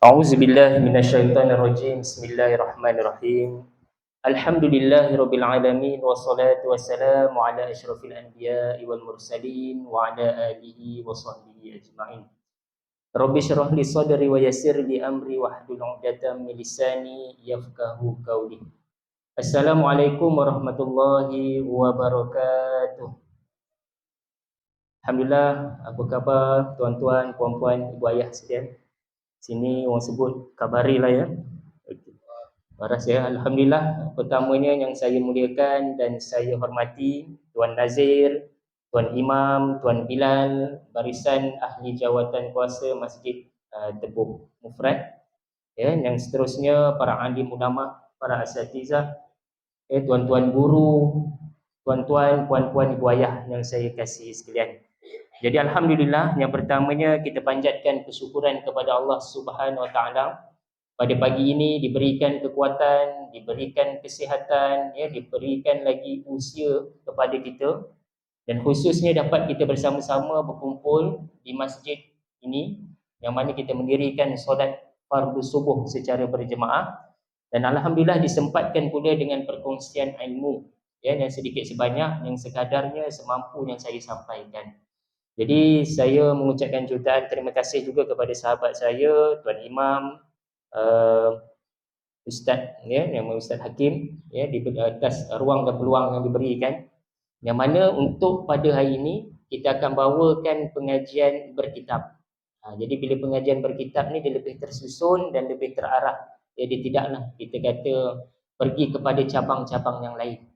أعوذ بالله من الشيطان الرجيم بسم الله الرحمن الرحيم الحمد لله رب العالمين والصلاة والسلام على أشرف الأنبياء والمرسلين وعلى آله وصحبه أجمعين رب اشرح لي صدري ويسر لي أمري واحلل عقدة من لساني يفقهوا قولي السلام عليكم ورحمة الله وبركاته. Alhamdulillah, apa khabar tuan-tuan, puan-puan, ibu ayah sekalian? Sini orang sebut kabari lah ya. Okey. Waras ya. Alhamdulillah, pertamanya yang saya muliakan dan saya hormati Tuan Nazir, Tuan Imam, Tuan Bilal, barisan ahli jawatan kuasa Masjid Tebuk Mufrad. Ya, yang seterusnya para alim ulama, para asatizah, tuan-tuan guru, tuan-tuan, puan-puan, ibu ayah yang saya kasihi sekalian. Jadi alhamdulillah, yang pertamanya kita panjatkan kesyukuran kepada Allah Subhanahu Wa Taala. Pada pagi ini diberikan kekuatan, diberikan kesihatan, ya, diberikan lagi usia kepada kita, dan khususnya dapat kita bersama-sama berkumpul di masjid ini yang mana kita mendirikan solat fardu subuh secara berjemaah, dan alhamdulillah disempatkan pula dengan perkongsian ilmu, ya, yang sedikit sebanyak, yang sekadarnya semampu yang saya sampaikan. Jadi saya mengucapkan jutaan terima kasih juga kepada sahabat saya Tuan Imam, uh, Ustaz, ya, nama Ustaz Hakim, ya, di atas ruang dan peluang yang diberikan, yang mana untuk pada hari ini kita akan bawakan pengajian berkitab. Jadi bila pengajian berkitab ni dia lebih tersusun dan lebih terarah. Jadi tidaklah kita kata pergi kepada cabang-cabang yang lain.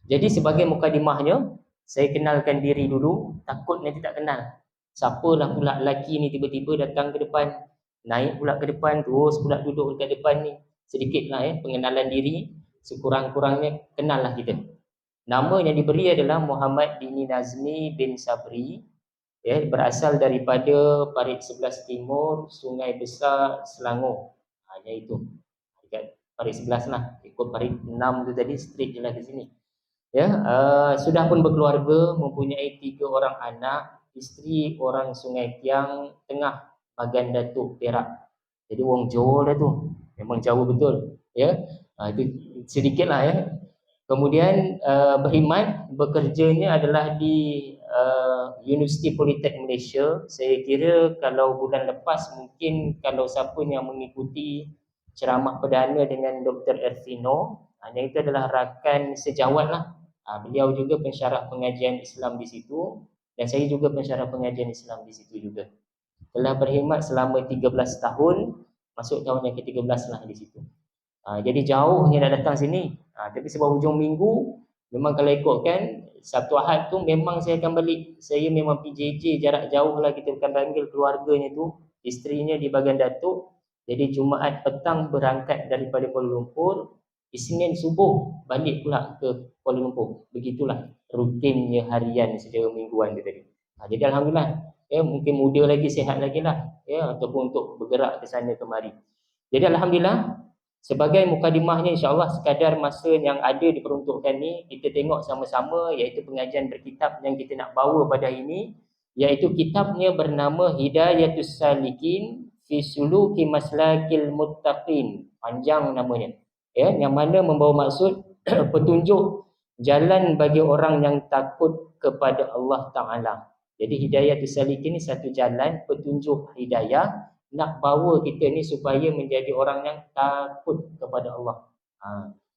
Jadi sebagai mukadimahnya, saya kenalkan diri dulu, takut nanti tak kenal. Siapalah pula lelaki ni tiba-tiba datang ke depan, naik pula ke depan, terus pula duduk dekat depan ni. Sedikitlah pengenalan diri, sekurang-kurangnya kenallah kita. Nama yang diberi adalah Muhammad Dini Nazmi bin Sabri, ya, berasal daripada Parit Sebelah Timur, Sungai Besar, Selangor. Iaitu dekat Parit 11 lah, ikut Parit 6 tu tadi, straight je lah ke sini. Ya, sudah pun berkeluarga, mempunyai 3 orang anak, isteri orang Sungai Tiang Tengah, Bagan Datuk, Perak. Jadi orang Johor dah tu, memang jauh betul. Ya, itu sedikitlah ya. Kemudian berkhidmat, bekerjanya adalah di Universiti Politeknik Malaysia. Saya kira kalau bulan lepas mungkin kalau siapa yang mengikuti ceramah perdana dengan Dr. Erfino, yang itu adalah rakan sejawat lah. Beliau juga pensyarah pengajian Islam di situ, dan saya juga pensyarah pengajian Islam di situ juga. Telah berkhidmat selama 13 tahun, masuk tahun yang ke-13 lah di situ. Jadi jauhnya nak datang sini. Tapi sebab hujung minggu, memang kalau ikutkan Sabtu Ahad tu memang saya akan balik. Saya memang PJJ jarak jauh lah, kita akan panggil keluarganya tu, isterinya di Bagan Datuk. Jadi Jumaat petang berangkat daripada Kuala Lumpur, Isnin subuh balik pula ke Kuala Lumpur. Begitulah rutinnya harian secara mingguan dia tadi. Jadi alhamdulillah, ya, mungkin muda lagi, sihat lagi lah, ya, ataupun untuk bergerak ke sana kemari. Jadi alhamdulillah, sebagai mukadimahnya, insyaAllah sekadar masa yang ada diperuntukkan ni, kita tengok sama-sama, iaitu pengajian berkitab yang kita nak bawa pada hari ini, iaitu kitabnya bernama Hidayatus Salikin fi Suluki Maslakil Muttaqin. Panjang namanya, ya, yang mana membawa maksud petunjuk jalan bagi orang yang takut kepada Allah Ta'ala. Jadi Hidayatus Salikin ni satu jalan, petunjuk hidayah, nak bawa kita ni supaya menjadi orang yang takut kepada Allah.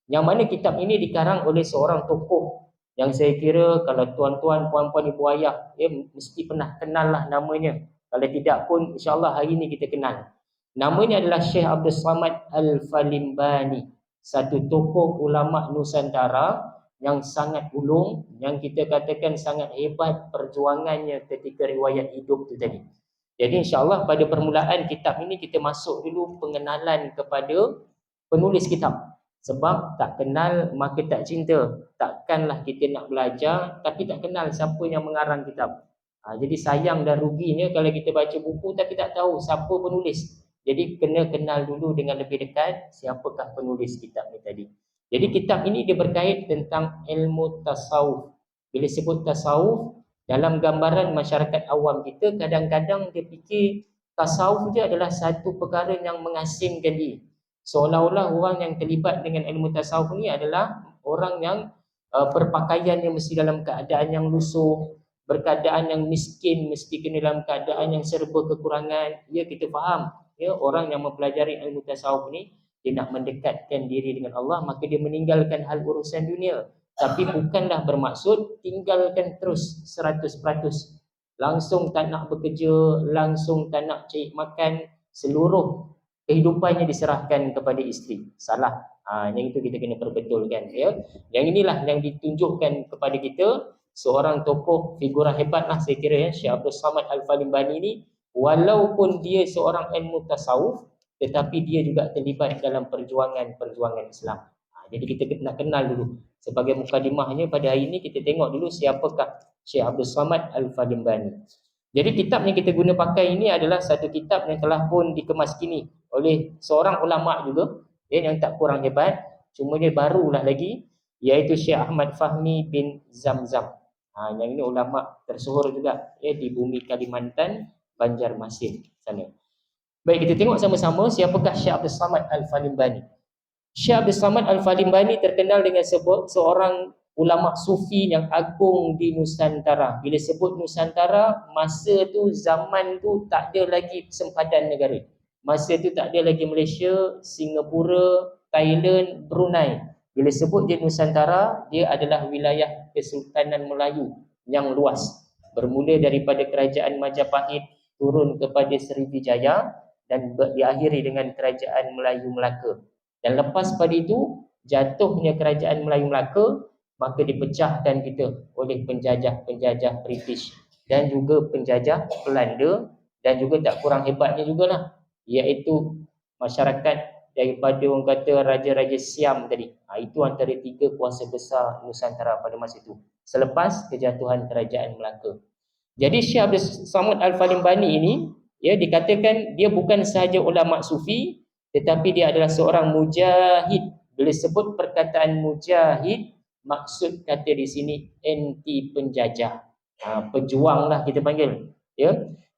Yang mana kitab ini dikarang oleh seorang tokoh yang saya kira kalau tuan-tuan, puan-puan, ibu ayah, ya, mesti pernah kenal lah namanya. Kalau tidak pun insyaAllah hari ini kita kenal. Namanya adalah Syekh Abdul Samad Al-Falimbani, satu tokoh ulama Nusantara yang sangat ulung, yang kita katakan sangat hebat perjuangannya ketika riwayat hidup tu tadi. Jadi insyaAllah pada permulaan kitab ini kita masuk dulu pengenalan kepada penulis kitab. Sebab tak kenal maka tak cinta. Takkanlah kita nak belajar tapi tak kenal siapa yang mengarang kitab. Jadi sayang dan ruginya kalau kita baca buku tapi tak tahu siapa penulis. Jadi kena kenal dulu dengan lebih dekat siapakah penulis kitab ni tadi. Jadi kitab ini dia berkait tentang ilmu tasawuf. Bila sebut tasawuf, dalam gambaran masyarakat awam kita, kadang-kadang dia fikir tasawuf dia adalah satu perkara yang mengasingkan dia. Seolah-olah orang yang terlibat dengan ilmu tasawuf ni adalah orang yang berpakaiannya mesti dalam keadaan yang lusuh, berkeadaan yang miskin, mesti kena dalam keadaan yang serba kekurangan. Ya, kita faham. Ya, orang yang mempelajari ilmu tasawuf ni, dia nak mendekatkan diri dengan Allah, maka dia meninggalkan hal urusan dunia. Tapi bukanlah bermaksud tinggalkan terus 100%. Langsung tak nak bekerja, langsung tak nak cari makan, seluruh kehidupannya diserahkan kepada isteri. Salah. Yang itu kita kena perbetulkan. Ya. Yang inilah yang ditunjukkan kepada kita seorang tokoh figura hebat lah saya kira, ya, Syekh Abdul Samad Al-Falimbani ni, walaupun dia seorang ilmu tasawuf, tetapi dia juga terlibat dalam perjuangan Islam. Jadi kita nak kenal dulu. Sebagai mukadimahnya pada hari ini kita tengok dulu siapakah Syekh Abdul Samad Al-Falimbani. Jadi kitab yang kita guna pakai ini adalah satu kitab yang telah pun dikemas kini oleh seorang ulama juga, yang tak kurang hebat, cuma dia barulah lagi, iaitu Syekh Ahmad Fahmi bin Zamzam. Yang ini ulama tersohor juga, di bumi Kalimantan, Banjarmasin sana. Baik, kita tengok sama-sama siapakah Syekh Abdul Samad Al-Falimbani. Syekh Abdul Samad Al-Falimbani terkenal dengan seorang ulama sufi yang agung di Nusantara. Bila sebut Nusantara, masa tu, zaman tu tak ada lagi sempadan negara. Masa tu tak ada lagi Malaysia, Singapura, Thailand, Brunei. Bila sebut dia Nusantara, dia adalah wilayah Kesultanan Melayu yang luas. Bermula daripada kerajaan Majapahit turun kepada Sriwijaya dan diakhiri dengan kerajaan Melayu Melaka. Dan lepas pada itu, jatuhnya kerajaan Melayu Melaka, maka dipecahkan kita oleh penjajah-penjajah British dan juga penjajah Belanda, dan juga tak kurang hebatnya jugalah, iaitu masyarakat daripada orang kata Raja-Raja Siam tadi. Itu antara 3 kuasa besar Nusantara pada masa itu selepas kejatuhan kerajaan Melaka. Jadi Syekh Abdul Samad Al-Falimbani ini, dikatakan dia bukan sahaja ulama sufi, tetapi dia adalah seorang mujahid. Bila sebut perkataan mujahid, maksud kata di sini anti penjajah, pejuang lah kita panggil,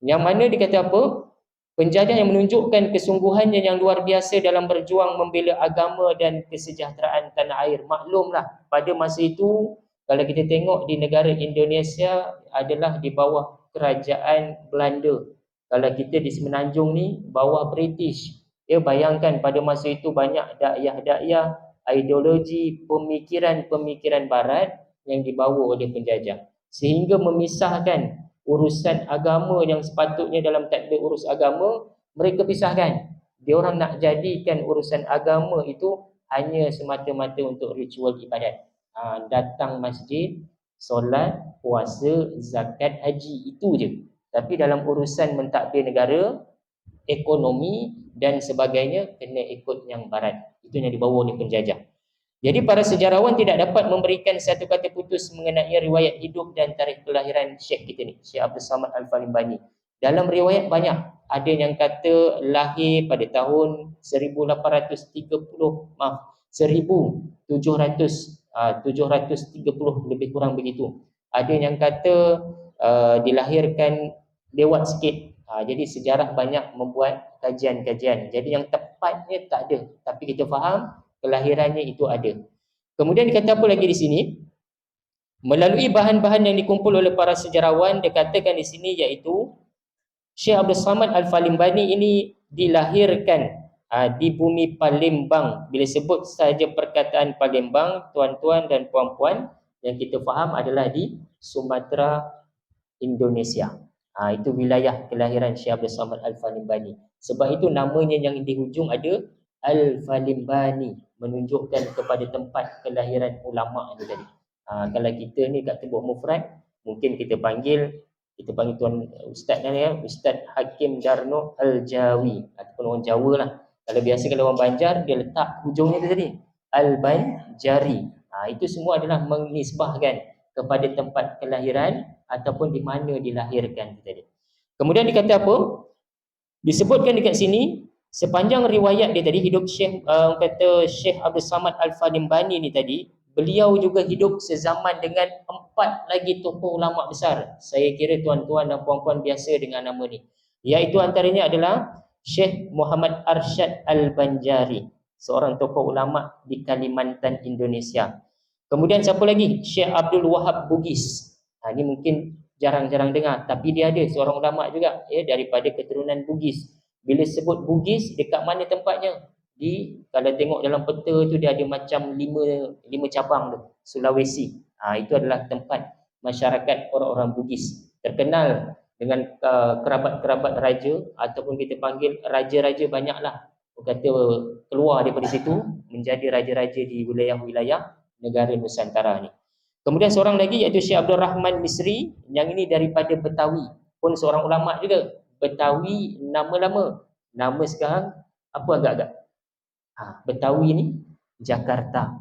yang mana dikata apa? Penjajah yang menunjukkan kesungguhannya yang luar biasa dalam berjuang membela agama dan kesejahteraan tanah air. Maklumlah pada masa itu, kalau kita tengok di negara Indonesia adalah di bawah kerajaan Belanda. Kalau kita di Semenanjung ni bawah British. Bayangkan pada masa itu banyak dakyah-dakyah, ideologi, pemikiran-pemikiran barat yang dibawa oleh penjajah, sehingga memisahkan urusan agama yang sepatutnya dalam takbir urus agama, mereka pisahkan. Dia orang nak jadikan urusan agama itu hanya semata-mata untuk ritual ibadat. Datang masjid, solat, puasa, zakat, haji, itu je. Tapi dalam urusan mentadbir negara, ekonomi dan sebagainya, kena ikut yang barat. Itu yang dibawa oleh penjajah. Jadi para sejarawan tidak dapat memberikan satu kata putus mengenai riwayat hidup dan tarikh kelahiran Syekh kita ni, Syekh Abdul Samad Al-Falimbani. Dalam riwayat banyak. Ada yang kata lahir pada tahun 1730 lebih kurang begitu. Ada yang kata dilahirkan lewat sikit. Jadi sejarah banyak membuat kajian-kajian. Jadi yang tepatnya tak ada, tapi kita faham kelahirannya itu ada. Kemudian dikata apa lagi di sini? Melalui bahan-bahan yang dikumpul oleh para sejarawan, dikatakan di sini iaitu Syekh Abdul Samad Al-Falimbani ini dilahirkan di bumi Palembang. Bila sebut saja perkataan Palembang, tuan-tuan dan puan-puan, yang kita faham adalah di Sumatera, Indonesia. Itu wilayah kelahiran Syekh Abdul Samad Al-Falimbani. Sebab itu namanya yang di hujung ada Al-Falimbani, menunjukkan kepada tempat kelahiran ulama itu tadi. Kalau kita ni kat Tebuk Mufrad, mungkin kita panggil tuan ustaz ni, Ustaz Hakim Darno Al-Jawi, ataupun orang Jawa lah. Kalau biasa kalau orang Banjar, dia letak hujungnya tu tadi Al-Banjari. Itu semua adalah menisbahkan kepada tempat kelahiran ataupun di mana dilahirkan tadi. Kemudian dikata apa? Disebutkan dekat sini, sepanjang riwayat dia tadi, hidup Syekh Abdul Samad Al-Falimbani ni tadi, beliau juga hidup sezaman dengan 4 lagi tokoh ulama besar. Saya kira tuan-tuan dan puan-puan biasa dengan nama ni. Iaitu antaranya adalah Syekh Muhammad Arsyad Al-Banjari, seorang tokoh ulama di Kalimantan, Indonesia. Kemudian siapa lagi? Syekh Abdul Wahab Bugis. Ini mungkin jarang-jarang dengar, tapi dia ada seorang ulama juga, daripada keturunan Bugis. Bila sebut Bugis, dekat mana tempatnya? Kalau tengok dalam peta tu, dia ada macam lima cabang tu, Sulawesi. Itu adalah tempat masyarakat orang-orang Bugis, terkenal dengan kerabat-kerabat raja, ataupun kita panggil raja-raja banyaklah. Kata keluar daripada situ menjadi raja-raja di wilayah-wilayah negara Nusantara ni. Kemudian seorang lagi iaitu Syekh Abdul Rahman Misri, yang ini daripada Betawi, pun seorang ulama juga. Betawi nama lama, nama sekarang apa agak-agak? Betawi ni Jakarta.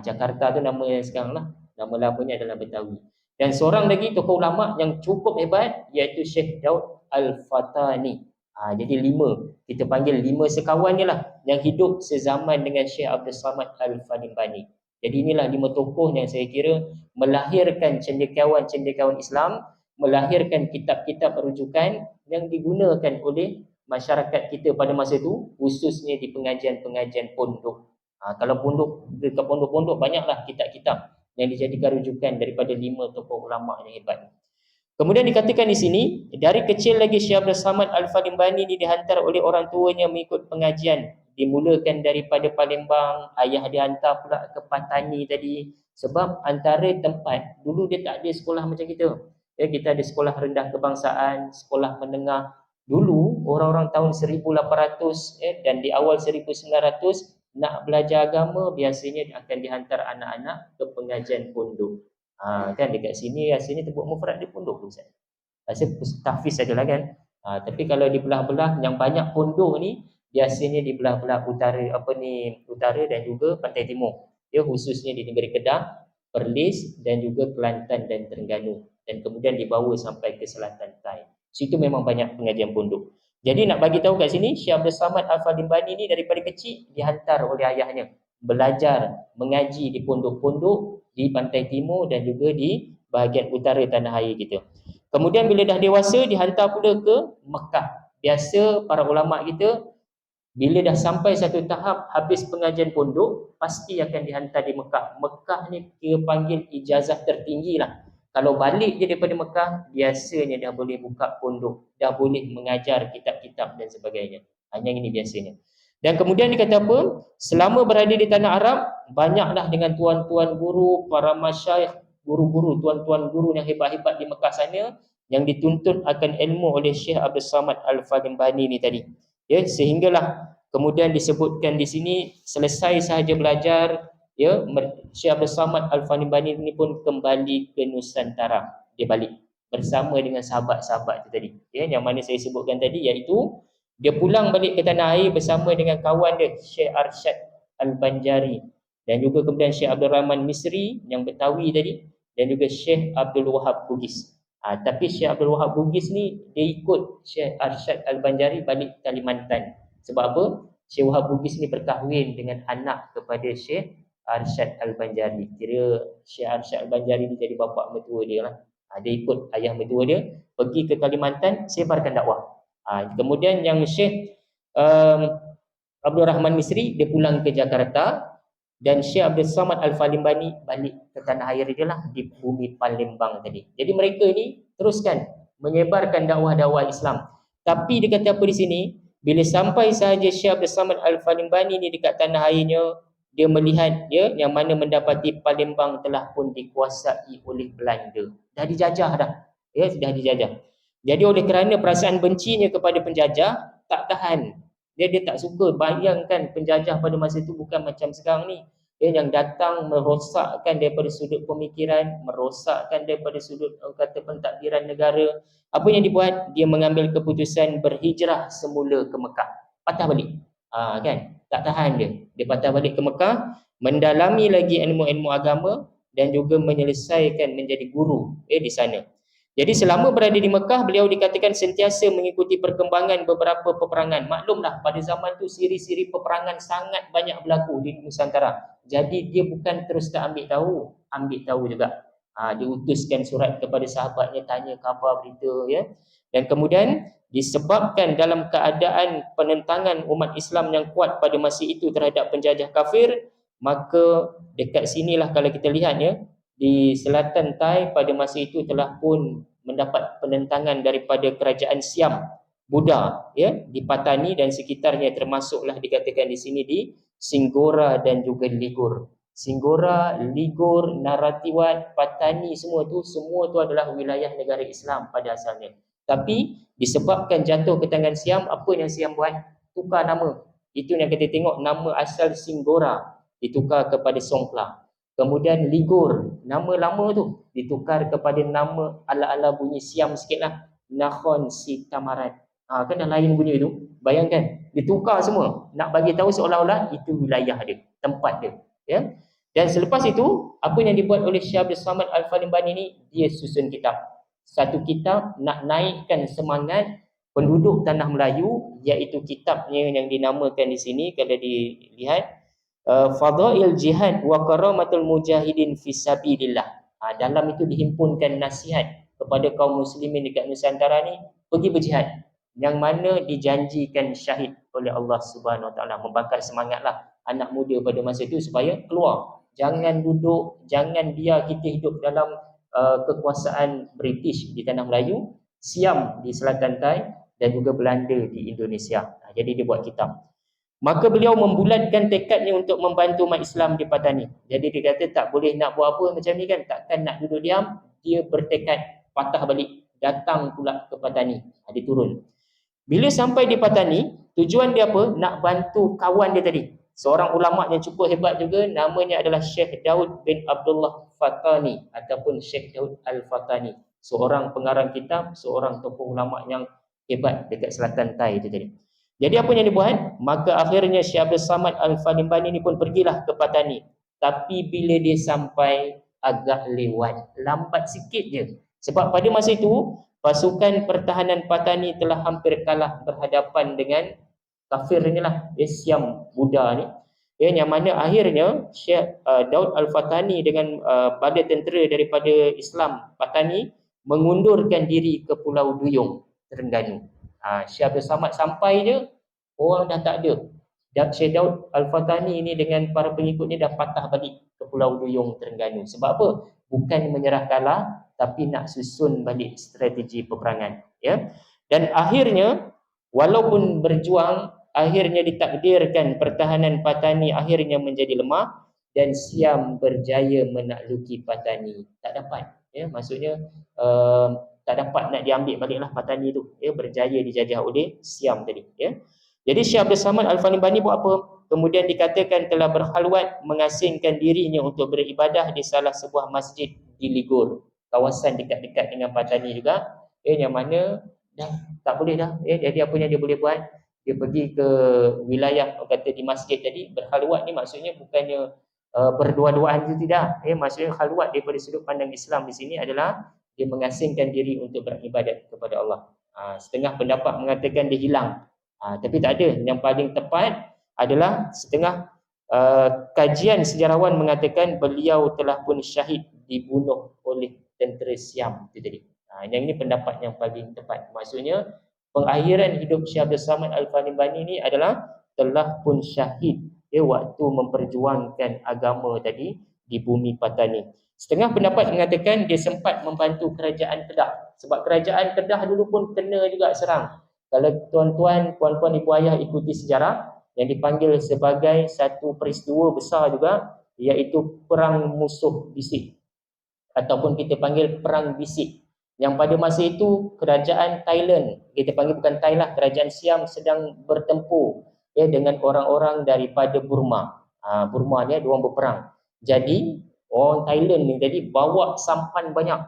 Jakarta tu nama yang sekarang lah. Nama lamanya adalah Betawi. Dan seorang lagi tokoh ulama yang cukup hebat iaitu Syekh Daud Al-Fatani. Jadi 5, kita panggil 5 sekawan ni lah yang hidup sezaman dengan Syekh Abdul Samad Al-Falimbani. Jadi inilah 5 tokoh yang saya kira melahirkan cendekiawan-cendekiawan Islam, melahirkan kitab-kitab rujukan yang digunakan oleh masyarakat kita pada masa itu, khususnya di pengajian-pengajian pondok. Kalau dekat pondok-pondok banyaklah kitab-kitab yang dijadikan rujukan daripada 5 tokoh ulama yang hebat. Kemudian dikatakan di sini, dari kecil lagi Syekh Abdul Samad Al-Falimbani ini dihantar oleh orang tuanya mengikut pengajian. Dimulakan daripada Palembang, ayah dihantar pula ke Patani tadi. Sebab antara tempat, dulu dia tak ada sekolah macam kita. Kita ada sekolah rendah kebangsaan, sekolah menengah. Dulu orang-orang tahun 1800 dan di awal 1900 nak belajar agama, biasanya akan dihantar anak-anak ke pengajian pondok. Kan dekat sini rasanya tebuk mufrad di pondok tu Ustaz. Rasa tahfiz sajalah kan. Tapi kalau di belah-belah yang banyak pondok ni, biasanya di belah-belah utara dan juga pantai timur. Khususnya di negeri Kedah, Perlis dan juga Kelantan dan Terengganu, dan kemudian dibawa sampai ke selatan Thai. Situ memang banyak pengajian pondok. Jadi nak bagi tahu kat sini, Syekh Abdul Samad Al-Falimbani ni daripada kecil dihantar oleh ayahnya belajar mengaji di pondok-pondok di pantai timur dan juga di bahagian utara tanah air kita. Kemudian bila dah dewasa dihantar pula ke Mekah. Biasa para ulama kita bila dah sampai satu tahap habis pengajian pondok, pasti akan dihantar di Mekah. Mekah ni kita panggil ijazah tertinggi lah. Kalau balik je daripada Mekah, biasanya dah boleh buka pondok, dah boleh mengajar kitab-kitab dan sebagainya. Hanya ini biasanya. Dan kemudian dikata apa? Selama berada di tanah Arab, banyaklah dengan tuan-tuan guru, para masyayikh, guru-guru, tuan-tuan guru yang hebat-hebat di Mekah sana, yang dituntut akan ilmu oleh Syekh Abdul Samad Al-Falimbani ni tadi. Sehinggalah kemudian disebutkan di sini, selesai sahaja belajar, Syekh Abdul Samad Al-Falimbani ni pun kembali ke Nusantara. Dia balik bersama dengan sahabat-sahabat itu tadi. Yang mana saya sebutkan tadi, iaitu dia pulang balik ke tanah air bersama dengan kawan dia Syekh Arsyad Al-Banjari, dan juga kemudian Syekh Abdul Rahman Misri yang Betawi tadi, dan juga Syekh Abdul Wahab Bugis. Tapi Syekh Abdul Wahab Bugis ni dia ikut Syekh Arsyad Al-Banjari balik Kalimantan. Sebab apa? Syekh Wahab Bugis ni berkahwin dengan anak kepada Syekh Arsyad Al-Banjari. Kira Syekh Arsyad Al-Banjari ni jadi bapa mertua dia lah. Dia ikut ayah mertua dia pergi ke Kalimantan sebarkan dakwah. Kemudian yang Syekh Abdul Rahman Misri dia pulang ke Jakarta, dan Syekh Abdul Samad Al-Falimbani balik ke tanah air dia lah di bumi Palembang tadi. Jadi mereka ni teruskan menyebarkan dakwah-dakwah Islam. Tapi dia kata apa di sini? Bila sampai sahaja Syekh Abdul Samad Al-Falimbani ni dekat tanah airnya, dia melihat yang mana mendapati Palembang telah pun dikuasai oleh Belanda. Dah dijajah dah. Sudah dijajah. Jadi oleh kerana perasaan bencinya kepada penjajah, tak tahan. Dia tak suka. Bayangkan penjajah pada masa itu bukan macam sekarang ni. Yang datang merosakkan daripada sudut pemikiran, merosakkan daripada sudut pentadbiran negara. Apa yang dibuat? Dia mengambil keputusan berhijrah semula ke Mekah. Patah balik. Kan? Tak tahan dia. Dia patah balik ke Mekah, mendalami lagi ilmu-ilmu agama dan juga menyelesaikan menjadi guru di sana. Jadi selama berada di Mekah, beliau dikatakan sentiasa mengikuti perkembangan beberapa peperangan. Maklumlah pada zaman tu siri-siri peperangan sangat banyak berlaku di Nusantara. Jadi dia bukan terus tak ambil tahu juga. Diutuskan surat kepada sahabatnya, tanya khabar berita, ya. Dan kemudian disebabkan dalam keadaan penentangan umat Islam yang kuat pada masa itu terhadap penjajah kafir, maka dekat sinilah kalau kita lihat, ya, di selatan Thai pada masa itu telah pun mendapat penentangan daripada kerajaan Siam Buddha, ya, di Patani dan sekitarnya, termasuklah dikatakan di sini di Singgora dan juga Ligur. Singgora, Ligur, Narathiwat, Patani, semua tu adalah wilayah negara Islam pada asalnya. Tapi disebabkan jatuh ke tangan Siam, apa yang Siam buat? Tukar nama. Itu yang kita tengok, nama asal Singgora ditukar kepada Songkla. Kemudian Ligur, nama lama tu ditukar kepada nama ala-ala bunyi Siam sikitlah, Nakhon Si Tamarat. Kan dah lain bunyi tu. Bayangkan, ditukar semua. Nak bagi tahu seolah-olah itu wilayah dia, tempat dia, ya. Dan selepas itu, apa yang dibuat oleh Syekh Abdul Samad Al-Falimbani ni, dia susun kitab. Satu kitab nak naikkan semangat penduduk tanah Melayu, iaitu kitabnya yang dinamakan di sini kalau dilihat, Fadail Jihad wa Karamatul Mujahidin Fisabilillah. Dalam itu dihimpunkan nasihat kepada kaum muslimin dekat Nusantara ni, pergi berjihad, yang mana dijanjikan syahid oleh Allah Subhanahu Wa Taala. Membakar semangatlah anak muda pada masa itu supaya keluar. Jangan duduk, jangan biar kita hidup dalam kekuasaan British di tanah Melayu, Siam di selatan Thai dan juga Belanda di Indonesia. Jadi dia buat kitab. Maka beliau membulatkan tekadnya untuk membantu umat Islam di Patani. Jadi dia kata tak boleh nak buat apa macam ni kan, takkan nak duduk diam. Dia bertekad patah balik, datang pula ke Patani. Dia turun. Bila sampai di Patani, tujuan dia apa? Nak bantu kawan dia tadi, seorang ulama yang cukup hebat juga, namanya adalah Syekh Daud bin Abdullah Fatani ataupun Syekh Daud Al-Fatani, seorang pengarang kitab, seorang tokoh ulama yang hebat dekat selatan Thai itu tadi. Jadi apa yang dibuat? Maka akhirnya Syekh Abdul Samad Al-Falimbani ni pun pergilah ke Patani. Tapi bila dia sampai, agak lewat, lambat sikit je. Sebab pada masa itu pasukan pertahanan Patani telah hampir kalah berhadapan dengan kafir ni lah, Siam Buddha ni, yang mana akhirnya Syekh Daud Al-Fatani dengan badan tentera daripada Islam Patani mengundurkan diri ke Pulau Duyung, Terengganu. Syekh Abdul Samad sampai je, orang dah tak ada. Dan Syekh Daud Al-Fatani ini dengan para pengikutnya dah patah balik ke Pulau Duyung, Terengganu. Sebab apa? Bukan menyerah kalah, tapi nak susun balik strategi peperangan, ya. Dan akhirnya walaupun berjuang, akhirnya ditakdirkan pertahanan Patani akhirnya menjadi lemah dan Siam berjaya menakluki Patani. Tak dapat, ya, maksudnya tak dapat nak diambil baliklah Patani tu, ya, berjaya dijajah oleh Siam tadi, ya. Jadi Syekh Abdul Samad Al-Falimbani buat apa? Kemudian dikatakan telah berkhalwat mengasingkan dirinya untuk beribadah di salah sebuah masjid di Ligur, kawasan dekat-dekat dengan Patani juga, yang mana dah tak boleh dah, ya. Jadi apa yang dia boleh buat? Dia pergi ke wilayah, kata di masjid tadi. Berkhalwat ni maksudnya bukannya berdua-duaan itu, tidak, maksudnya khalwat daripada sudut pandang Islam di sini adalah dia mengasingkan diri untuk beribadat kepada Allah. Setengah pendapat mengatakan dia hilang, tapi tak ada. Yang paling tepat adalah setengah kajian sejarawan mengatakan beliau telah pun syahid dibunuh oleh tentera Siam itu tadi. Yang ini pendapat yang paling tepat. Maksudnya pengakhiran hidup Syekh Abdul Samad Al-Falimbani ni adalah telah pun syahid, waktu memperjuangkan agama tadi di bumi Patani. Setengah pendapat mengatakan dia sempat membantu kerajaan Kedah, sebab kerajaan Kedah dulu pun kena juga serang. Kalau tuan-tuan, puan-puan, ibu ayah ikuti sejarah, yang dipanggil sebagai satu peristiwa besar juga, iaitu Perang Musuh Bisik, ataupun kita panggil Perang Bisik, yang pada masa itu kerajaan Thailand, kita panggil bukan Thailand, kerajaan Siam sedang bertempur, dengan orang-orang daripada Burma. Burma ni diorang berperang. Jadi orang Thailand ni tadi bawa sampan banyak,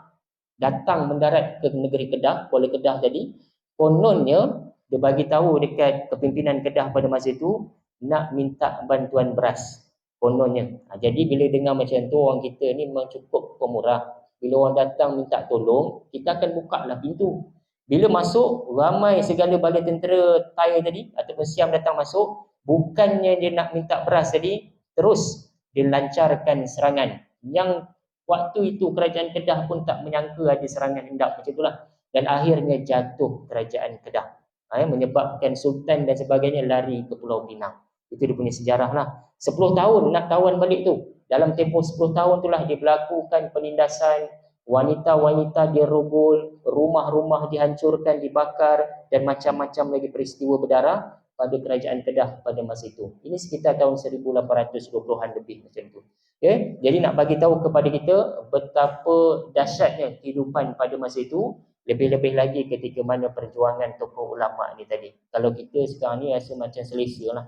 datang mendarat ke negeri Kedah, Kuala Kedah tadi. Kononnya dia bagi tahu dekat kepimpinan Kedah pada masa itu nak minta bantuan beras, kononnya. Jadi bila dengar macam tu, orang kita ni memang cukup pemurah. Bila orang datang minta tolong, kita akan buka lah pintu. Bila masuk, ramai segala bala tentera Thai tadi ataupun Siam datang masuk, bukannya dia nak minta beras tadi, terus dia lancarkan serangan. Yang Waktu itu kerajaan Kedah pun tak menyangka ada serangan hendak macam itulah. Dan akhirnya jatuh kerajaan Kedah. Menyebabkan Sultan dan sebagainya lari ke Pulau Pinang. Itu dia punya sejarah lah. 10 tahun nak tawan balik tu. Dalam tempoh 10 tahun itulah dia berlakukan penindasan, wanita-wanita dirogol, rumah-rumah dihancurkan, dibakar dan macam-macam lagi peristiwa berdarah pada kerajaan Kedah pada masa itu. Ini sekitar tahun 1820-an lebih macam tu. Okay? Jadi nak bagi tahu kepada kita betapa dahsyatnya kehidupan pada masa itu, lebih-lebih lagi ketika mana perjuangan tokoh ulama ni tadi. Kalau kita sekarang ni rasa macam selesa lah.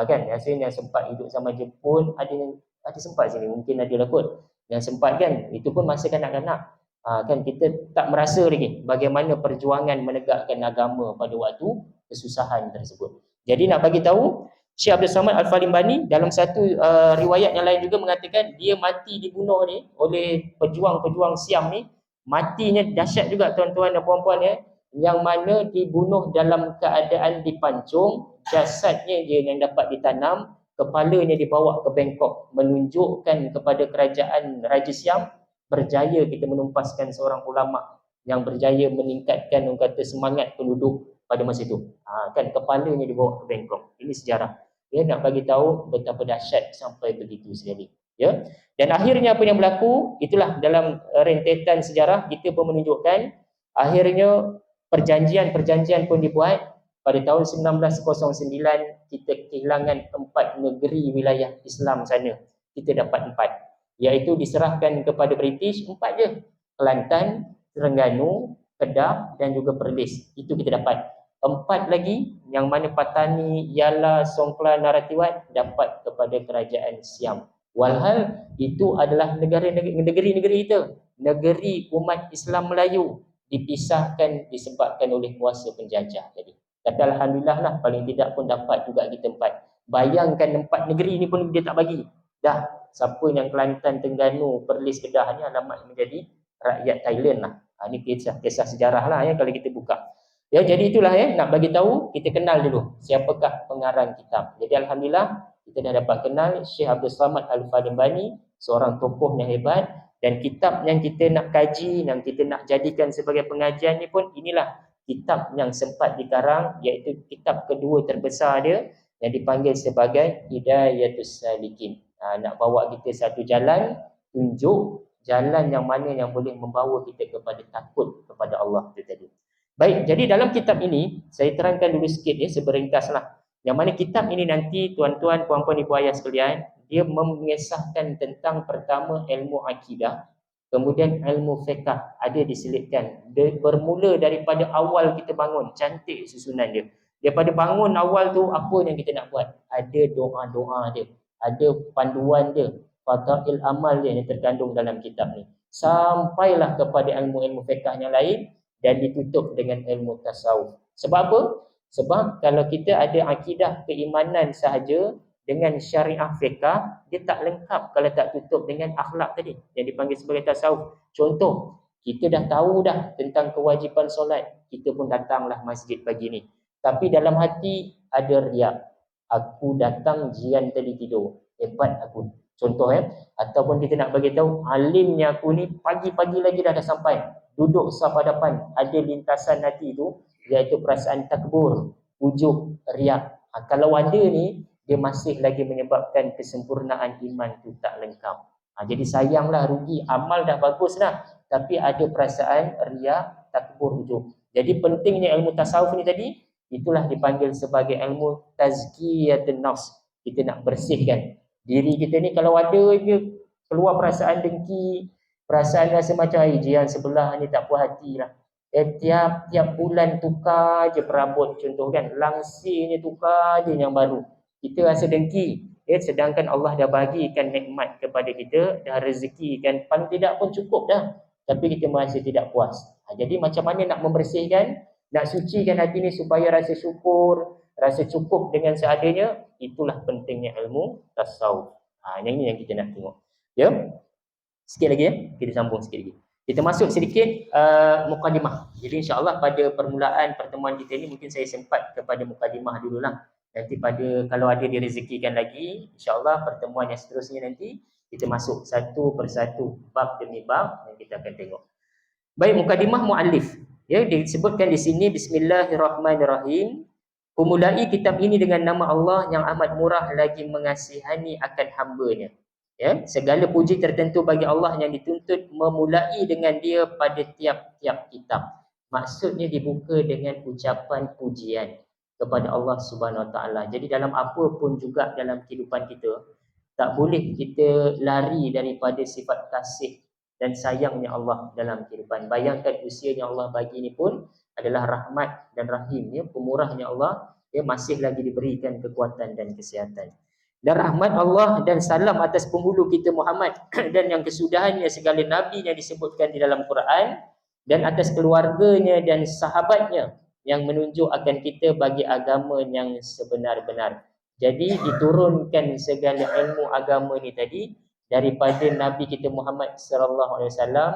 Kan, rasanya yang sempat hidup zaman Jepun ada sempat sini, mungkin ada lah kot. Yang sempat kan, itu pun masa kanak-kanak. Kan kita tak merasa lagi bagaimana perjuangan menegakkan agama pada waktu kesusahan tersebut. Jadi nak bagi tahu, Syekh Abdul Samad Al-Falimbani dalam satu riwayat yang lain juga mengatakan dia mati dibunuh ni oleh pejuang-pejuang Siam ni, matinya dahsyat juga tuan-tuan dan puan-puan ya, yang mana dibunuh dalam keadaan dipancung, jasadnya dia yang dapat ditanam, kepalanya dibawa ke Bangkok, menunjukkan kepada kerajaan Raja Siam, berjaya kita menumpaskan seorang ulama yang berjaya meningkatkan orang kata semangat penduduk pada masa itu. Kan kepalanya dibawa ke Bangkok. Ini sejarah. Ya, nak bagi tahu betapa dahsyat sampai begitu sekali. Ya. Dan akhirnya apa yang berlaku, itulah dalam rentetan sejarah kita pun menunjukkan akhirnya perjanjian-perjanjian pun dibuat. Pada tahun 1909 kita kehilangan 4 negeri wilayah Islam sana. Kita dapat 4, iaitu diserahkan kepada British 4 je. Kelantan, Terengganu, Kedah dan juga Perlis. Itu kita dapat. 4 lagi yang mana Patani, Yala, Songkla, Naratiwat dapat kepada kerajaan Siam. Walhal itu adalah negeri-negeri kita, negeri umat Islam Melayu, dipisahkan disebabkan oleh kuasa penjajah tadi. Tapi alhamdulillah lah, paling tidak pun dapat juga kita 4. Bayangkan 4 negeri ni pun dia tak bagi. Dah, siapa yang Kelantan, Terengganu, Perlis, Kedah ni alamat menjadi rakyat Thailand lah. Ini kisah sejarah lah ya kalau kita buka. Ya, jadi itulah ya, nak bagi tahu, kita kenal dulu siapakah pengarang kitab. Jadi alhamdulillah kita dah dapat kenal Syekh Abdul Samad Al-Falimbani, seorang tokoh yang hebat, dan kitab yang kita nak kaji, yang kita nak jadikan sebagai pengajian ni pun inilah kitab yang sempat dikarang, iaitu kitab kedua terbesar dia yang dipanggil sebagai Hidayatus Salikin. Nak bawa kita satu jalan, tunjuk jalan yang mana yang boleh membawa kita kepada takut kepada Allah itu tadi. Baik, jadi dalam kitab ini saya terangkan dulu sikit ya, seberingkaslah. Yang mana kitab ini nanti tuan-tuan, puan-puan, ibu ayah sekalian, dia mengesahkan tentang pertama ilmu akidah, kemudian ilmu fiqh ada diselitkan. Dia bermula daripada awal kita bangun, cantik susunan dia. Daripada bangun awal tu apa yang kita nak buat? Ada doa-doa dia, ada panduan dia, fadail amal dia yang terkandung dalam kitab ni. Sampailah kepada ilmu-ilmu fiqh yang lain dan ditutup dengan ilmu tasawuf. Sebab apa? Sebab kalau kita ada akidah keimanan sahaja dengan syariah fiqh, dia tak lengkap kalau tak tutup dengan akhlak tadi yang dipanggil sebagai tasawuf. Contoh, kita dah tahu dah tentang kewajipan solat, kita pun datanglah masjid pagi ni. Tapi dalam hati ada riak. Aku datang jian tadi tidur, hebat aku. Contoh ataupun kita nak bagi tahu alimnya aku ni pagi-pagi lagi dah sampai. Duduk saf hadapan, ada lintasan hati tu iaitu perasaan takbur, ujub, riak. Kalau ada ni dia masih lagi menyebabkan kesempurnaan iman tu tak lengkap. Jadi sayanglah, rugi, amal dah bagus dah, tapi ada perasaan riak, takbur, ujub. Jadi pentingnya ilmu tasawuf ni tadi, itulah dipanggil sebagai ilmu tazkiyatun nafs. Kita nak bersihkan diri kita ni. Kalau ada je keluar perasaan dengki, perasaan rasa macam jiran sebelah ni tak puas hati lah. Tiap bulan tukar je perabot contoh kan, langsirnya tukar je yang baru. Kita rasa dengki, sedangkan Allah dah bagikan nikmat kepada kita, dah rezekikan, paling tidak pun cukup dah, tapi kita masih tidak puas. Jadi macam mana nak membersihkan, nak sucikan hati ni supaya rasa syukur, rasa cukup dengan seadanya, itulah pentingnya ilmu tasawuf. Yang ini yang kita nak tengok. Ya. Sikit lagi ya, kita sambung sikit lagi. Kita masuk sedikit mukadimah. Jadi insya-Allah pada permulaan pertemuan kita ni mungkin saya sempat kepada mukadimah dululah. Nanti kalau ada direzekikan lagi, insya-Allah pertemuan yang seterusnya nanti Kita masuk satu persatu, bab demi bab yang kita akan tengok. Baik, mukadimah muallif. Ya, disebutkan di sini bismillahirrahmanirrahim. Kumulai kitab ini dengan nama Allah yang amat murah lagi mengasihani akan hamba-Nya. Ya, segala puji tertentu bagi Allah yang dituntut memulai dengan dia pada tiap-tiap kitab. Maksudnya dibuka dengan ucapan pujian kepada Allah Subhanahu Wa Taala. Jadi dalam apa pun juga dalam kehidupan kita, tak boleh kita lari daripada sifat kasih dan sayangnya Allah dalam kehidupan. Bayangkan usia yang Allah bagi ini pun adalah rahmat dan rahim, ya, pemurahnya Allah, ya, masih lagi diberikan kekuatan dan kesihatan. Dan rahmat Allah dan salam atas penghulu kita Muhammad dan yang kesudahannya segala nabi yang disebutkan di dalam Quran, dan atas keluarganya dan sahabatnya yang menunjuk akan kita bagi agama yang sebenar-benar. Jadi diturunkan segala ilmu agama ni tadi daripada Nabi kita Muhammad sallallahu alaihi wasallam.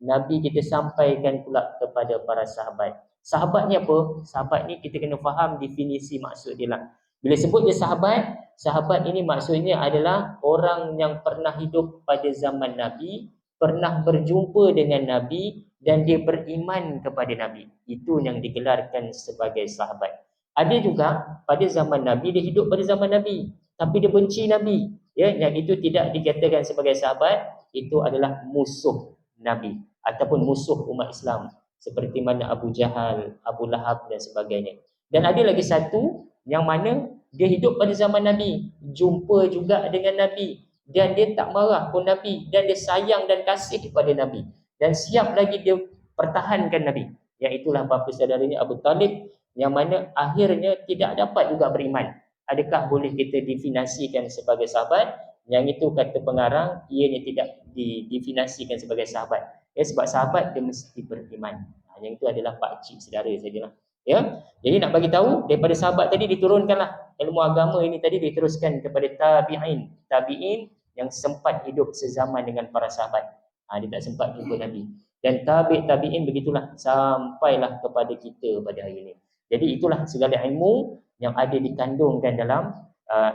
Nabi kita sampaikan pula kepada para sahabat. Sahabat ni apa? Sahabat ni kita kena faham definisi maksud dia lah. Bila sebut dia sahabat, sahabat ini maksudnya adalah orang yang pernah hidup pada zaman Nabi, pernah berjumpa dengan Nabi dan dia beriman kepada Nabi. Itu yang digelarkan sebagai sahabat. Ada juga pada zaman Nabi, dia hidup pada zaman Nabi, tapi dia benci Nabi. Ya, yang itu tidak dikatakan sebagai sahabat, itu adalah musuh Nabi ataupun musuh umat Islam, seperti mana Abu Jahal, Abu Lahab dan sebagainya. Dan ada lagi satu yang mana dia hidup pada zaman Nabi, jumpa juga dengan Nabi, dan dia tak marah pun Nabi, dan dia sayang dan kasih kepada Nabi, dan siap lagi dia pertahankan Nabi. Yang itulah bapa saudaranya Abu Talib, yang mana akhirnya tidak dapat juga beriman. Adakah boleh kita definisikan sebagai sahabat? Yang itu kata pengarang, ianya tidak didefinisikan sebagai sahabat. Ya, sebab sahabat dia mesti beriman. Yang itu adalah pakcik saudara sajalah. Ya, jadi nak bagi tahu daripada sahabat tadi diturunkanlah ilmu agama ini tadi, diteruskan kepada tabi'in yang sempat hidup sezaman dengan para sahabat. Dia tak sempat jumpa Nabi. Dan tabi'in begitulah sampailah kepada kita pada hari ini. Jadi itulah segala ilmu yang ada dikandungkan dalam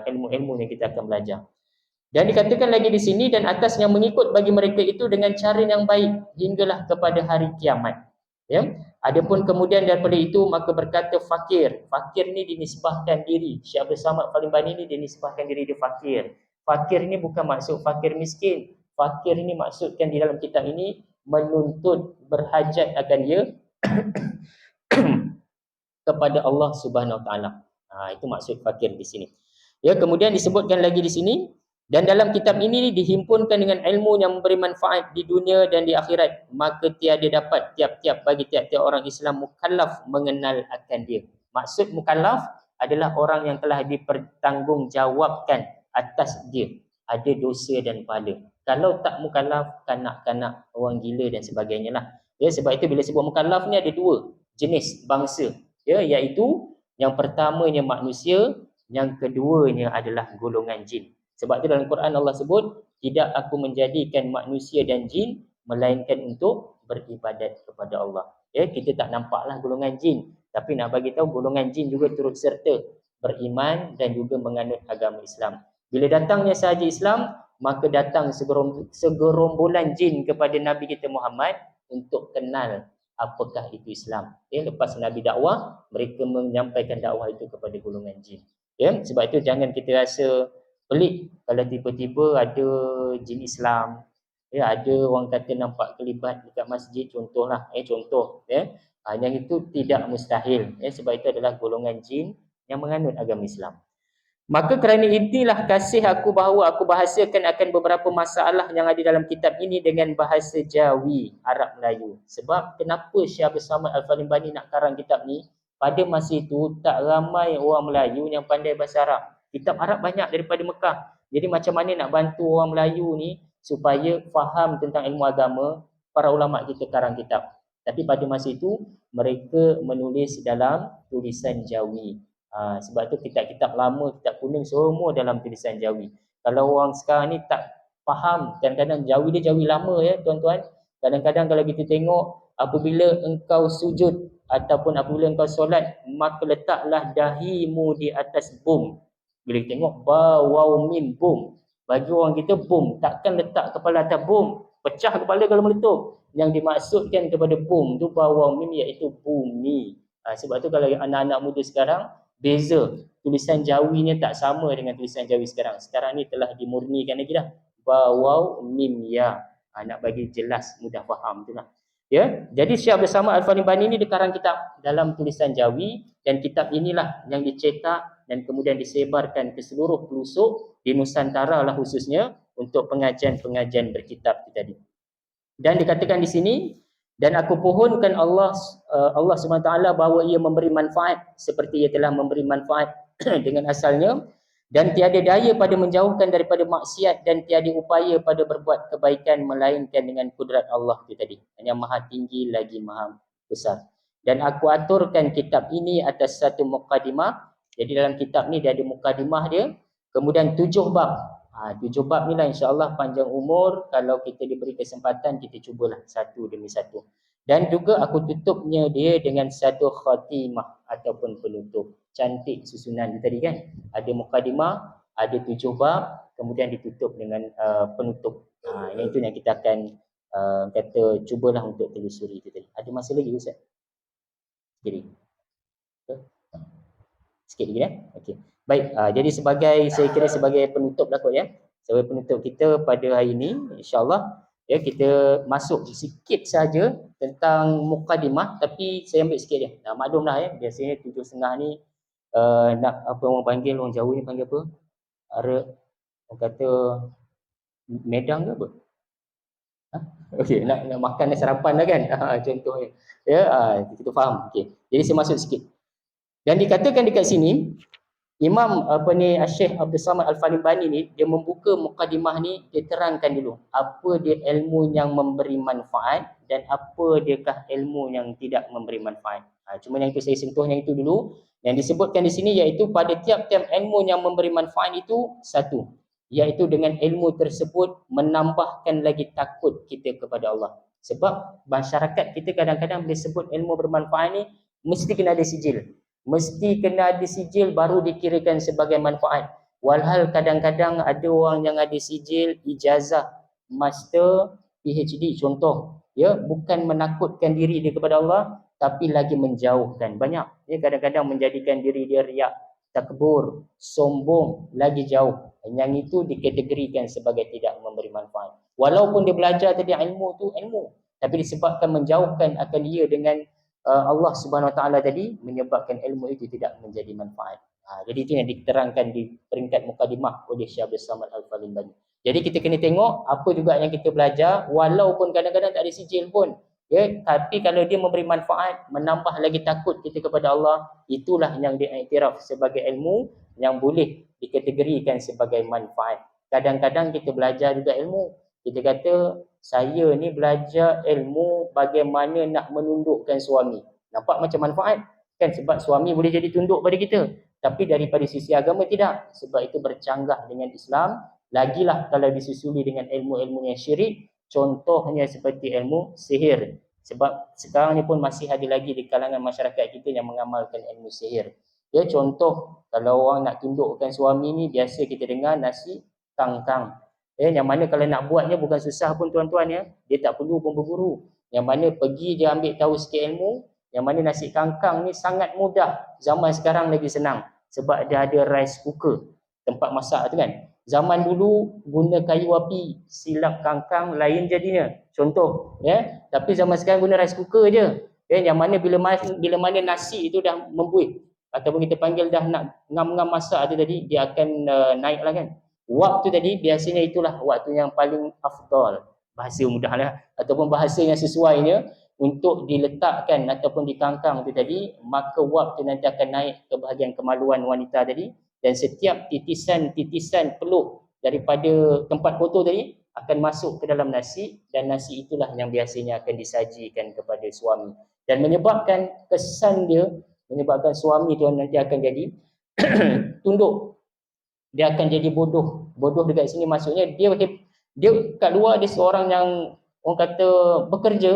ilmu-ilmu yang kita akan belajar. Dan dikatakan lagi di sini, dan atas yang mengikut bagi mereka itu dengan cara yang baik hinggalah kepada hari kiamat. Ya. Adapun kemudian daripada itu maka berkata fakir. Fakir ni dinisbahkan diri. Syekh Abdul Samad Al-Bani ni dinisbahkan diri dia fakir. Fakir ni bukan maksud fakir miskin. Fakir ni maksudkan di dalam kitab ini menuntut berhajat akan dia kepada Allah Subhanahu Wa Taala. Itu maksud fakir di sini. Ya, kemudian disebutkan lagi di sini, dan dalam kitab ini dihimpunkan dengan ilmu yang memberi manfaat di dunia dan di akhirat, maka tiada dapat tiap-tiap bagi tiap-tiap orang Islam mukallaf mengenal akan dia. Maksud mukallaf adalah orang yang telah dipertanggungjawabkan atas dia ada dosa dan pahala. Kalau tak mukallaf, kanak-kanak, orang gila dan sebagainya lah. Ya, sebab itu bila sebut mukallaf ni ada dua jenis bangsa. Ya, iaitu yang pertamanya manusia, yang keduanya adalah golongan jin. Sebab itu dalam Quran Allah sebut, tidak aku menjadikan manusia dan jin melainkan untuk beribadat kepada Allah. Ya, kita tak nampaklah golongan jin, tapi nak bagi tahu golongan jin juga turut serta beriman dan juga menganut agama Islam. Bila datangnya sahaja Islam, maka datang segerombolan jin kepada Nabi kita Muhammad untuk kenal apakah itu Islam. Ya, lepas Nabi dakwah, mereka menyampaikan dakwah itu kepada golongan jin. Ya, sebab itu jangan kita rasa pelik kalau tiba-tiba ada jin Islam. Ya, ada orang kata nampak kelibat dekat masjid, contohlah, contoh, ya. Yang itu tidak mustahil, ya, sebab itu adalah golongan jin yang menganut agama Islam. Maka kerana inilah kasih aku bahawa aku bahasakan akan beberapa masalah yang ada dalam kitab ini dengan bahasa Jawi, Arab Melayu. Sebab kenapa Syekh Abdul Samad Al-Bani nak karang kitab ni? Pada masa itu tak ramai orang Melayu yang pandai bahasa Arab. Kitab Arab banyak daripada Mekah. Jadi macam mana nak bantu orang Melayu ni supaya faham tentang ilmu agama? Para ulama kita karang kitab. Tapi pada masa itu mereka menulis dalam tulisan Jawi. Sebab tu kitab-kitab lama, kitab kuning semua dalam tulisan Jawi. Kalau orang sekarang ni tak faham, kadang-kadang Jawi dia Jawi lama, ya tuan-tuan. Kadang-kadang kalau kita tengok, apabila engkau sujud ataupun apabila engkau solat, maka letaklah dahimu di atas bum. Bila kita tengok ba waw mim bum, Bagi orang kita bom, takkan letak kepala atas bom, pecah kepala kalau meletup. Yang dimaksudkan kepada bom tu bawah mim iaitu bumi. Sebab tu kalau anak-anak muda sekarang beza, tulisan Jawinya tak sama dengan tulisan Jawi sekarang. Sekarang ni telah dimurnikan lagi dah. Bawah mim ya. Nak bagi jelas, mudah faham tu lah. Ya, jadi Syekh Abdul Samad Al-Fanibani ni dikarang kitab dalam tulisan Jawi, dan kitab inilah yang dicetak dan kemudian disebarkan ke seluruh pelosok di Nusantara lah khususnya untuk pengajian-pengajian berkitab tadi. Dan dikatakan di sini, dan aku pohonkan Allah SWT bahawa ia memberi manfaat seperti ia telah memberi manfaat dengan asalnya, dan tiada daya pada menjauhkan daripada maksiat, dan tiada upaya pada berbuat kebaikan melainkan dengan kudrat Allah itu tadi, yang maha tinggi lagi maha besar. Dan aku aturkan kitab ini atas satu mukadimah. Jadi dalam kitab ni dia ada mukadimah dia, kemudian 7 bab. 7 bab ni lah insya-Allah panjang umur, kalau kita diberi kesempatan kita cubalah satu demi satu. Dan juga aku tutupnya dia dengan satu khatimah ataupun penutup. Cantik susunan dia tadi kan. Ada mukadimah, ada 7 bab, kemudian ditutup dengan penutup. Yang itu yang kita akan kata cubalah untuk telusuri itu tadi. Ada masa lagi Ustaz? Sikit lagi okey. Baik, jadi saya kira sebagai penutup lah kot ya. Sebagai penutup kita pada hari ini, insya-Allah ya, kita masuk sikit saja tentang mukadimah, tapi saya ambil sikit je. Maklumlah ya, biasanya 7.30 ni nak apa orang panggil, orang Jawa ni panggil apa? Orang kata medang ke apa? Okey, nak makan sarapan lah kan. Contohnya. Ya, kita faham. Okey. Jadi saya masuk sikit. Dan dikatakan dekat sini, Imam Syekh Abdul Samad Al-Fanibani ni, dia membuka mukadimah ni, dia terangkan dulu apa dia ilmu yang memberi manfaat dan apa diakah ilmu yang tidak memberi manfaat. Cuma yang itu saya sentuh yang itu dulu. Yang disebutkan di sini iaitu pada tiap-tiap ilmu yang memberi manfaat itu satu, iaitu dengan ilmu tersebut menambahkan lagi takut kita kepada Allah. Sebab masyarakat kita kadang-kadang bila sebut ilmu bermanfaat ni mesti kena ada sijil. Mesti kena ada sijil baru dikirakan sebagai manfaat. Walhal kadang-kadang ada orang yang ada sijil ijazah master PhD contoh, ya, bukan menakutkan diri dia kepada Allah tapi lagi menjauhkan. Banyak ya, kadang-kadang menjadikan diri dia riak, takbur, sombong, lagi jauh. Yang itu dikategorikan sebagai tidak memberi manfaat. Walaupun dia belajar tadi ilmu tu ilmu, tapi disebabkan menjauhkan akan dia dengan Allah Subhanahu Wa Taala tadi, menyebabkan ilmu itu tidak menjadi manfaat. Jadi itu yang diterangkan di peringkat mukadimah oleh Syekh Abdul Samad Al-Fanibani. Jadi kita kena tengok apa juga yang kita belajar, walaupun kadang-kadang tak ada sijil pun, ya, tapi kalau dia memberi manfaat, menambah lagi takut kita kepada Allah, itulah yang diiktiraf sebagai ilmu yang boleh dikategorikan sebagai manfaat. Kadang-kadang kita belajar juga ilmu, kita kata saya ni belajar ilmu bagaimana nak menundukkan suami. Nampak macam manfaat kan, sebab suami boleh jadi tunduk pada kita. Tapi daripada sisi agama tidak, sebab itu bercanggah dengan Islam. Lagilah kalau disusuli dengan ilmu-ilmu yang syirik, contohnya seperti ilmu sihir. Sebab sekarang ni pun masih ada lagi di kalangan masyarakat kita yang mengamalkan ilmu sihir. Ya, contoh kalau orang nak tundukkan suami ni, biasa kita dengar nasi kangkang. Yang mana kalau nak buatnya bukan susah pun tuan-tuan ya. Dia tak perlu pun berguru. Yang mana pergi je ambil tahu sikit ilmu. Yang mana nasi kangkang ni sangat mudah. Zaman sekarang lagi senang. Sebab dia ada rice cooker, tempat masak tu kan. Zaman dulu guna kayu api, silap kangkang lain jadinya. Contoh ya. Tapi zaman sekarang guna rice cooker je. Yang mana bila mana nasi itu dah membuih, ataupun kita panggil dah nak ngam-ngam masak tu tadi, dia akan naik lah kan. Waktu tadi biasanya itulah waktu yang paling afdal, bahasa mudahlah ataupun bahasa yang sesuainya untuk diletakkan ataupun dikangkang itu tadi, maka waktu nanti akan naik ke bahagian kemaluan wanita tadi, dan setiap titisan peluh daripada tempat kotor tadi akan masuk ke dalam nasi, dan nasi itulah yang biasanya akan disajikan kepada suami dan menyebabkan kesan dia, menyebabkan suami tu nanti akan jadi tunduk. Dia akan jadi bodoh. Bodoh dekat sini maksudnya dia kat luar dia seorang yang orang kata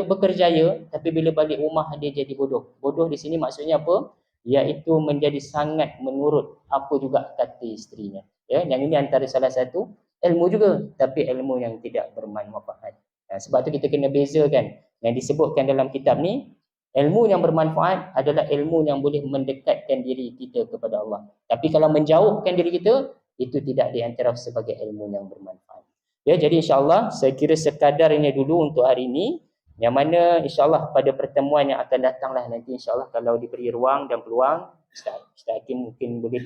bekerjaya, tapi bila balik rumah dia jadi bodoh. Bodoh di sini maksudnya apa? Iaitu menjadi sangat menurut apa juga kata isterinya. Ya, yang ini antara salah satu ilmu juga, tapi ilmu yang tidak bermanfaat. Sebab tu kita kena bezakan. Yang disebutkan dalam kitab ni, ilmu yang bermanfaat adalah ilmu yang boleh mendekatkan diri kita kepada Allah. Tapi kalau menjauhkan diri kita, itu tidak diantaraf sebagai ilmu yang bermanfaat. Ya, jadi insya-Allah saya kira sekadar ini dulu untuk hari ini. Yang mana insya-Allah pada pertemuan yang akan datanglah nanti insya-Allah kalau diberi ruang dan peluang, Ustaz Hakim mungkin boleh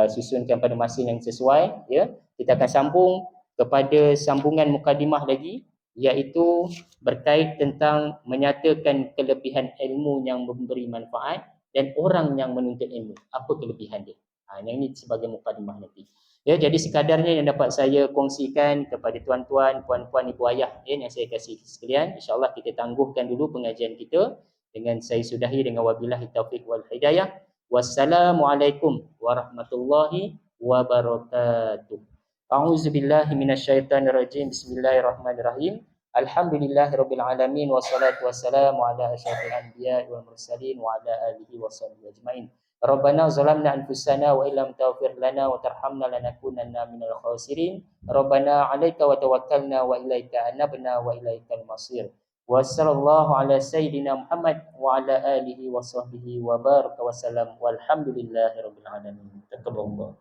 susunkan pada masa yang sesuai, ya. Kita akan sambung kepada sambungan mukadimah lagi, iaitu berkait tentang menyatakan kelebihan ilmu yang memberi manfaat dan orang yang menuntut ilmu, apa kelebihan dia. Yang ini sebagai mukadimah nanti. Ya, jadi sekadarnya yang dapat saya kongsikan kepada tuan-tuan, puan-puan, ibu ayah, ya, yang saya kasih sekalian. InsyaAllah kita tangguhkan dulu pengajian kita dengan saya sudahi dengan wabillahi taufiq wal hidayah. Wassalamualaikum warahmatullahi wabarakatuh. A'udzubillahi minasyaitonirrajim. Bismillahirrahmanirrahim. Alhamdulillahirabbil alamin wassalatu wassalamu ala asyrafil anbiya'i wal mursalin wa ala alihi washabbihi ajmain. Rabbana zalamna anfusana wa illam taghfir lana wa tarhamna lanakunanna minal khasirin. Rabbana 'alaika wa tawakkalna wa ilaika anabna wa ilaikal masir. Wa sallallahu ala sayyidina Muhammad wa ala alihi wa sahbihi wa baraka wa salam walhamdulillahi rabbil alamin. Takabbalallah.